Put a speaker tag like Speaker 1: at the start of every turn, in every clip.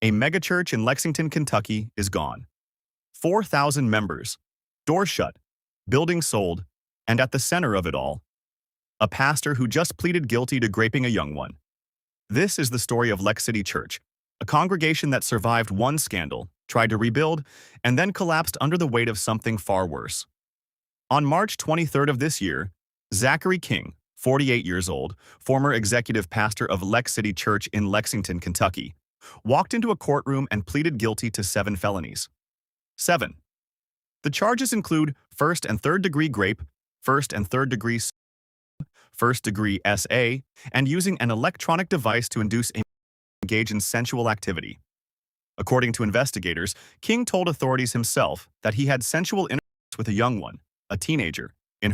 Speaker 1: A megachurch in Lexington, Kentucky is gone. 4,000 members, doors shut, building sold, and at the center of it all, a pastor who just pleaded guilty to raping a young one. This is the story of Lex City Church, a congregation that survived one scandal, tried to rebuild, and then collapsed under the weight of something far worse. On March 23rd of this year, Zachary King, 48 years old, former executive pastor of Lex City Church in Lexington, Kentucky, walked into a courtroom and pleaded guilty to 7 felonies. 7. The charges include first and third degree rape, first and third degree first degree SA, and using an electronic device to induce a engage in sensual activity. According to investigators, King told authorities himself that he had sensual intercourse with a young one, a teenager, in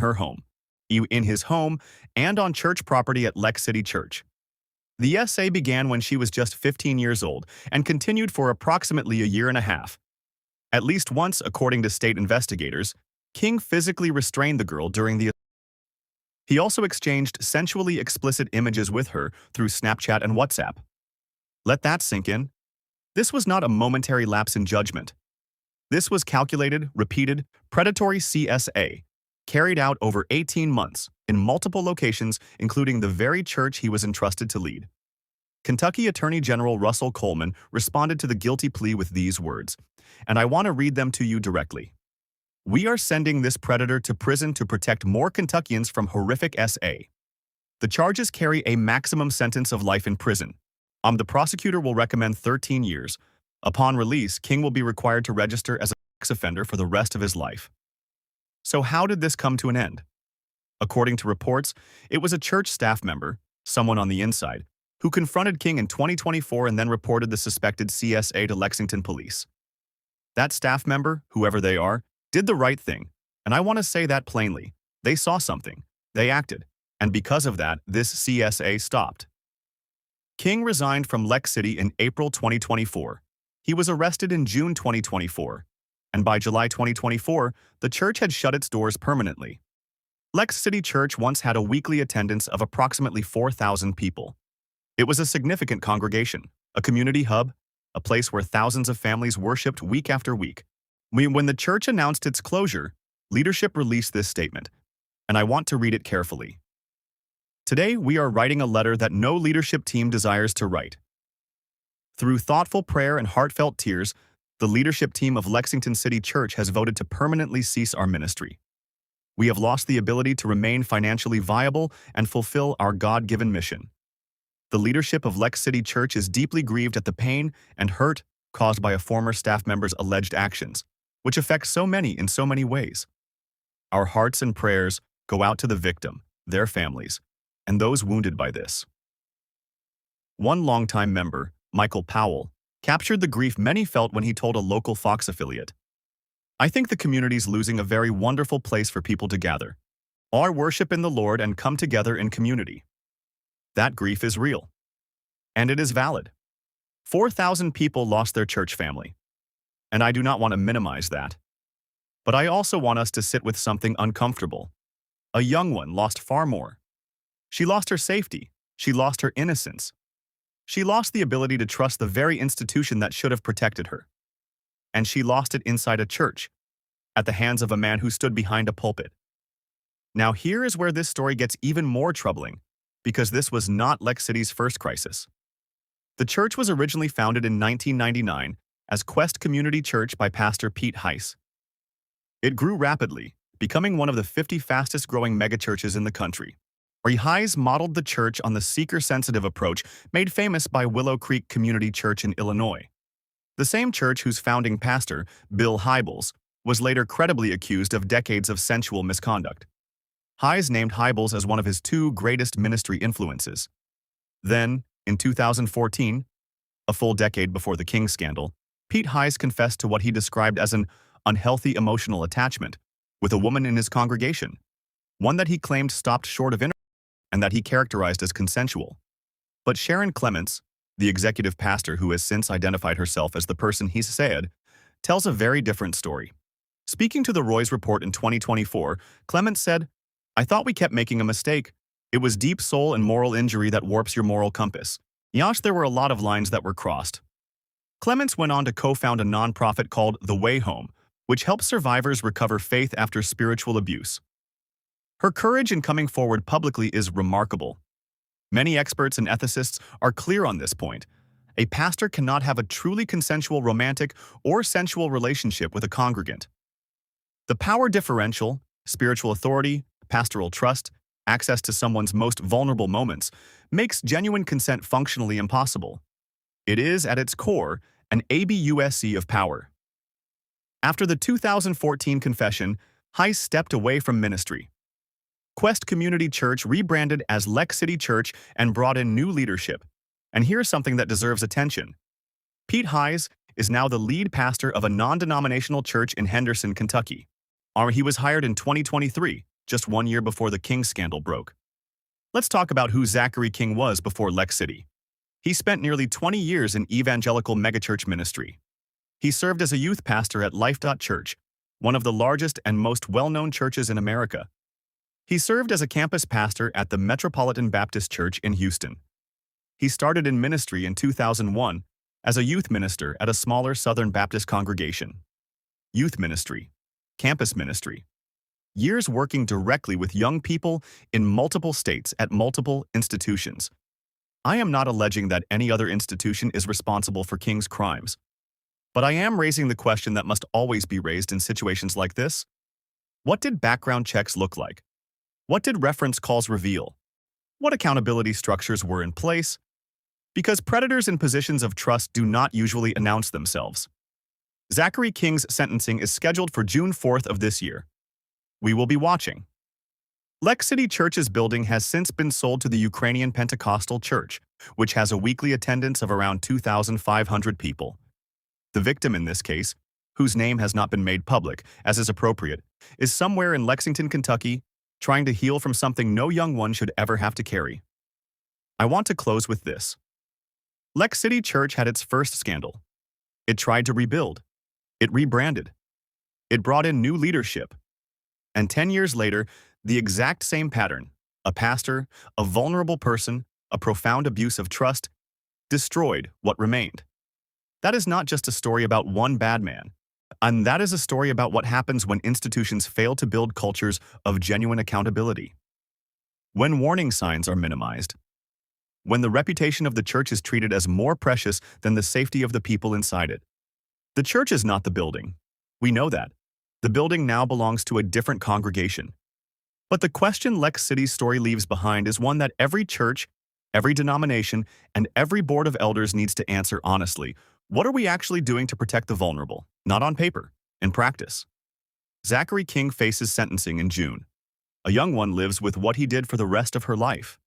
Speaker 1: his home, and on church property at Lex City Church. The SA began when she was just 15 years old and continued for approximately a year and a half. At least once, according to state investigators, King physically restrained the girl during the. He also exchanged sensually explicit images with her through Snapchat and WhatsApp. Let that sink in. This was not a momentary lapse in judgment. This was calculated, repeated, predatory CSA, carried out over 18 months in multiple locations, including the very church he was entrusted to lead. Kentucky Attorney General Russell Coleman responded to the guilty plea with these words, and I want to read them to you directly. We are sending this predator to prison to protect more Kentuckians from horrific SA. The charges carry a maximum sentence of life in prison. The prosecutor will recommend 13 years. Upon release, King will be required to register as a sex offender for the rest of his life. So how did this come to an end? According to reports, it was a church staff member, someone on the inside, who confronted King in 2024 and then reported the suspected CSA to Lexington police. That staff member, whoever they are, did the right thing, and I want to say that plainly. They saw something, they acted, and because of that, this CSA stopped. King resigned from Lex City in April 2024. He was arrested in June 2024, and by July 2024, the church had shut its doors permanently. Lex City Church once had a weekly attendance of approximately 4,000 people. It was a significant congregation, a community hub, a place where thousands of families worshipped week after week. When the church announced its closure, leadership released this statement, and I want to read it carefully. Today, we are writing a letter that no leadership team desires to write. Through thoughtful prayer and heartfelt tears, the leadership team of Lexington City Church has voted to permanently cease our ministry. We have lost the ability to remain financially viable and fulfill our God-given mission. The leadership of Lex City Church is deeply grieved at the pain and hurt caused by a former staff member's alleged actions, which affect so many in so many ways. Our hearts and prayers go out to the victim, their families, and those wounded by this. One longtime member, Michael Powell, captured the grief many felt when he told a local Fox affiliate, I think the community's losing a very wonderful place for people to gather, or worship in the Lord and come together in community. That grief is real. And it is valid. 4,000 people lost their church family. And I do not want to minimize that. But I also want us to sit with something uncomfortable. A young one lost far more. She lost her safety. She lost her innocence. She lost the ability to trust the very institution that should have protected her. And she lost it inside a church, at the hands of a man who stood behind a pulpit. Now here is where this story gets even more troubling, because this was not Lex City's first crisis. The church was originally founded in 1999 as Quest Community Church by Pastor Pete Heiss. It grew rapidly, becoming one of the 50 fastest-growing megachurches in the country. Heiss modeled the church on the seeker-sensitive approach made famous by Willow Creek Community Church in Illinois. The same church whose founding pastor, Bill Hybels, was later credibly accused of decades of sensual misconduct. Heiss named Hybels as one of his 2 greatest ministry influences. Then, in 2014, a full decade before the King scandal, Pete Heiss confessed to what he described as an unhealthy emotional attachment with a woman in his congregation, one that he claimed stopped short of intercourse and that he characterized as consensual. But Sharon Clements, the executive pastor who has since identified herself as the person he said, tells a very different story. Speaking to the Roy's Report in 2024, Clements said, I thought we kept making a mistake. It was deep soul and moral injury that warps your moral compass. Yash, there were a lot of lines that were crossed. Clements went on to co-found a nonprofit called The Way Home, which helps survivors recover faith after spiritual abuse. Her courage in coming forward publicly is remarkable. Many experts and ethicists are clear on this point. A pastor cannot have a truly consensual romantic or sensual relationship with a congregant. The power differential, spiritual authority, pastoral trust, access to someone's most vulnerable moments, makes genuine consent functionally impossible. It is, at its core, an abusc of power. After the 2014 confession, Heiss stepped away from ministry. Quest Community Church rebranded as Lex City Church and brought in new leadership. And here's something that deserves attention. Pete Heiss is now the lead pastor of a non-denominational church in Henderson, Kentucky. He was hired in 2023, just 1 year before the King scandal broke. Let's talk about who Zachary King was before Lex City. He spent nearly 20 years in evangelical megachurch ministry. He served as a youth pastor at Life Church, one of the largest and most well-known churches in America. He served as a campus pastor at the Metropolitan Baptist Church in Houston. He started in ministry in 2001 as a youth minister at a smaller Southern Baptist congregation. Youth ministry, campus ministry. Years working directly with young people in multiple states at multiple institutions. I am not alleging that any other institution is responsible for King's crimes. But I am raising the question that must always be raised in situations like this. What did background checks look like? What did reference calls reveal? What accountability structures were in place? Because predators in positions of trust do not usually announce themselves. Zachary King's sentencing is scheduled for June 4th of this year. We will be watching. Lex City Church's building has since been sold to the Ukrainian Pentecostal Church, which has a weekly attendance of around 2,500 people. The victim in this case, whose name has not been made public, as is appropriate, is somewhere in Lexington, Kentucky, trying to heal from something no young one should ever have to carry. I want to close with this. Lex City Church had its first scandal. It tried to rebuild. It rebranded. It brought in new leadership. And 10 years later, the exact same pattern, a pastor, a vulnerable person, a profound abuse of trust, destroyed what remained. That is not just a story about one bad man. And that is a story about what happens when institutions fail to build cultures of genuine accountability. When warning signs are minimized. When the reputation of the church is treated as more precious than the safety of the people inside it. The church is not the building. We know that. The building now belongs to a different congregation. But the question Lex City's story leaves behind is one that every church, every denomination, and every board of elders needs to answer honestly. What are we actually doing to protect the vulnerable? Not on paper, in practice. Zachary King faces sentencing in June. A young one lives with what he did for the rest of her life.